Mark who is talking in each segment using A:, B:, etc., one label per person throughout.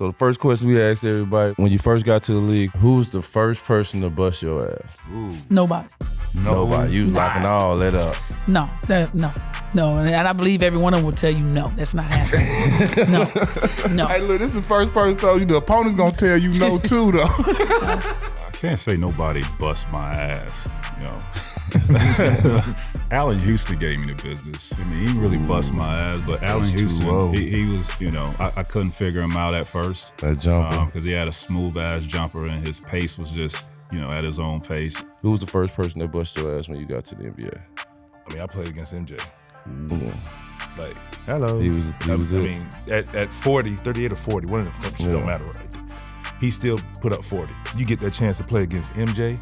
A: So the first question we asked everybody, when you first got to the league, who was the first person to bust your ass?
B: Ooh.
C: Nobody.
A: Nobody. You was locking all that up.
C: No. And I believe every one of them will tell you no. That's not happening. No.
B: Hey, look, this is the first person told you. The opponent's gonna tell you no too, though.
D: I can't say nobody bust my ass, you know. Allen Houston gave me the business. I mean, he really bust my ass, but Allen Houston, he was, you know, I couldn't figure him out at first.
A: That jumper.
D: Because he had a smooth ass jumper and his pace was just, you know, at his own pace.
A: Who was the first person that bust your ass when you got to the NBA?
E: I mean, I played against MJ. Like,
A: hello. He was
E: I mean, at 40, 38 or 40, one of them don't matter right there. He still put up 40. You get that chance to play against MJ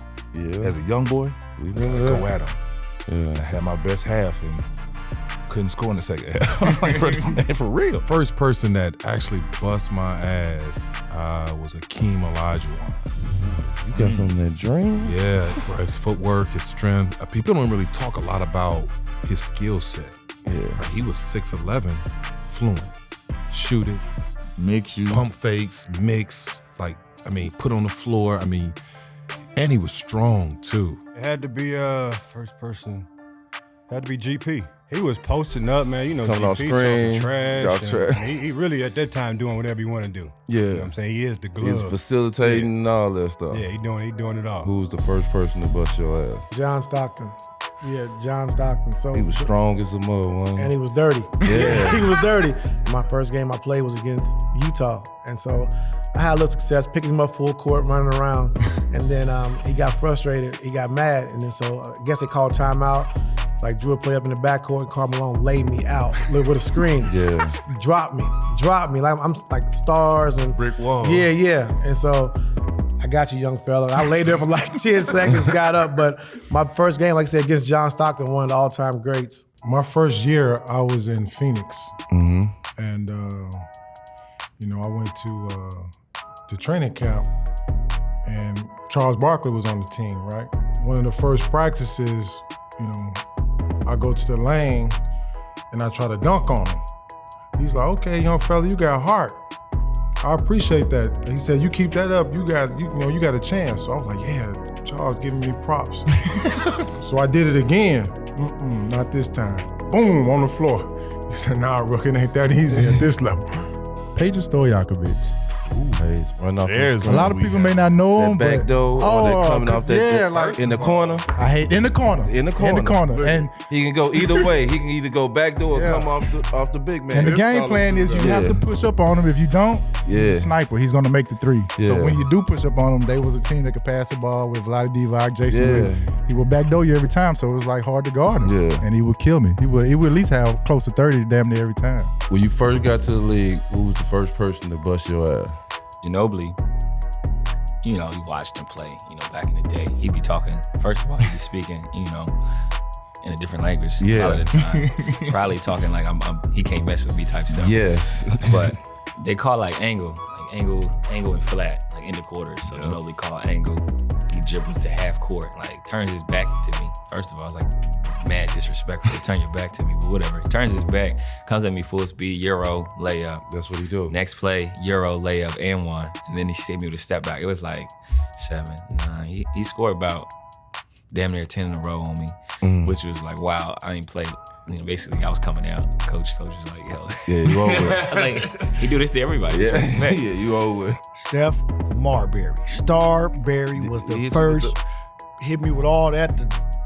E: as a young boy, go at him. Yeah. I had my best half and couldn't score in the second half. Like, for real.
B: First person that actually bust my ass was Hakeem Olajuwon.
A: You got something that dream?
B: Yeah, his footwork, his strength. People don't really talk a lot about his skill set.
A: Yeah.
B: Like, he was 6'11", fluent, shoot it,
A: mix you,
B: pump fakes, mix. Like, I mean, put on the floor. I mean, and he was strong too.
F: It had to be first person. Had to be GP. He was posting up, man. You know,
A: coming
F: GP
A: off screen,
F: trash. He really at that time doing whatever you want to do.
A: Yeah,
F: you know what I'm saying, he is the glove.
A: He's facilitating and all that stuff.
F: Yeah, he doing it all.
A: Who was the first person to bust your ass?
G: John Stockton. Yeah, John Stockton. So
A: he was strong as a mud, wasn't he?
G: And he was dirty.
A: Yeah,
G: he was dirty. My first game I played was against Utah, and so I had a little success picking him up full court, running around, and then he got frustrated. He got mad, and then so I guess they called timeout. Like, drew a play up in the backcourt. Karl Malone laid me out with a screen.
A: Yeah,
G: dropped me. Like, I'm like stars and
B: brick wall.
G: Yeah. And so I got you, young fella. I laid there for like 10 seconds, got up. But my first game, like I said, against John Stockton, one of the all-time greats.
H: My first year, I was in Phoenix, and you know, I went to training camp, and Charles Barkley was on the team. Right, one of the first practices, you know, I go to the lane and I try to dunk on him. He's like, "Okay, young fella, you got heart. I appreciate that." And he said, "You keep that up, you got a chance." So I was like, "Yeah, Charles giving me props." So I did it again. Not this time. Boom, on the floor. He said, "Nah, rookie, it ain't that easy at this level."
I: Peja Stojakovic.
A: A
I: lot of people may not know him,
A: back door, or coming off that,
I: like
A: in the corner.
I: I hate in the corner. And
A: he can go either way. He can either go back door or come off the big man.
I: And the game plan is you have to push up on him. If you don't, he's a sniper. He's gonna make the three. So when you do push up on him, they was a team that could pass the ball with Vlade Divac, Jason Reed. He would backdoor you every time, so it was like hard to guard him. And he would kill me. He would at least have close to 30 damn near every time.
A: When you first got to the league, who was the first person to bust your ass?
J: Ginobili, you know, you watched him play, you know, back in the day. He'd be talking, first of all, he'd be speaking, you know, in a different language a lot of the time. Probably talking like he can't mess with me type stuff.
A: Yes.
J: But they call like angle and flat, like in the quarters. So Ginobili call angle. He dribbles to half court, like turns his back to me. First of all, I was like, mad disrespectful to turn your back to me, but whatever. He turns his back, comes at me full speed, Euro, layup.
A: That's what he do.
J: Next play, Euro, layup, and one. And then he hit me with a step back. It was like 7, 9. He scored about damn near 10 in a row on me, which was like, wow, I didn't play. You know, basically, I was coming out. Coach was like, yo.
A: Yeah, you over.
J: Like, he do this to everybody.
A: Yeah, you over.
K: Steph Marbury. Starbury was the first. Hit me with all that,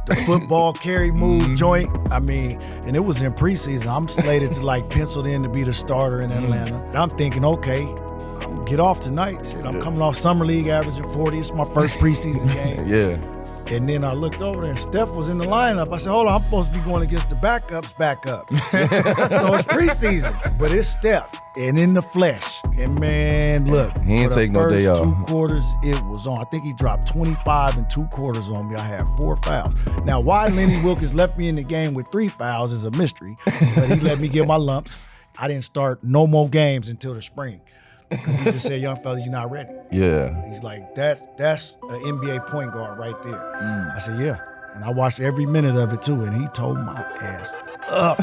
K: the football carry move joint. I mean, and it was in preseason. I'm slated to like penciled in to be the starter in Atlanta. And I'm thinking, okay, I'm gonna get off tonight. Shit, I'm coming off summer league averaging 40. It's my first preseason game.
A: Yeah.
K: And then I looked over there and Steph was in the lineup. I said, hold on, I'm supposed to be going against the backups backup. So it's preseason, but it's Steph and in the flesh. And man, look,
A: he ain't take no day off.
K: For the first 2 quarters, it was on. I think he dropped 25 in 2 quarters on me. I had 4 fouls. Now, why Lenny Wilkins left me in the game with 3 fouls is a mystery, but he let me get my lumps. I didn't start no more games until the spring. Because he just said, young fella, you're not ready.
A: Yeah.
K: He's like, that's an NBA point guard right there. I said, yeah. And I watched every minute of it too, and he told my ass up.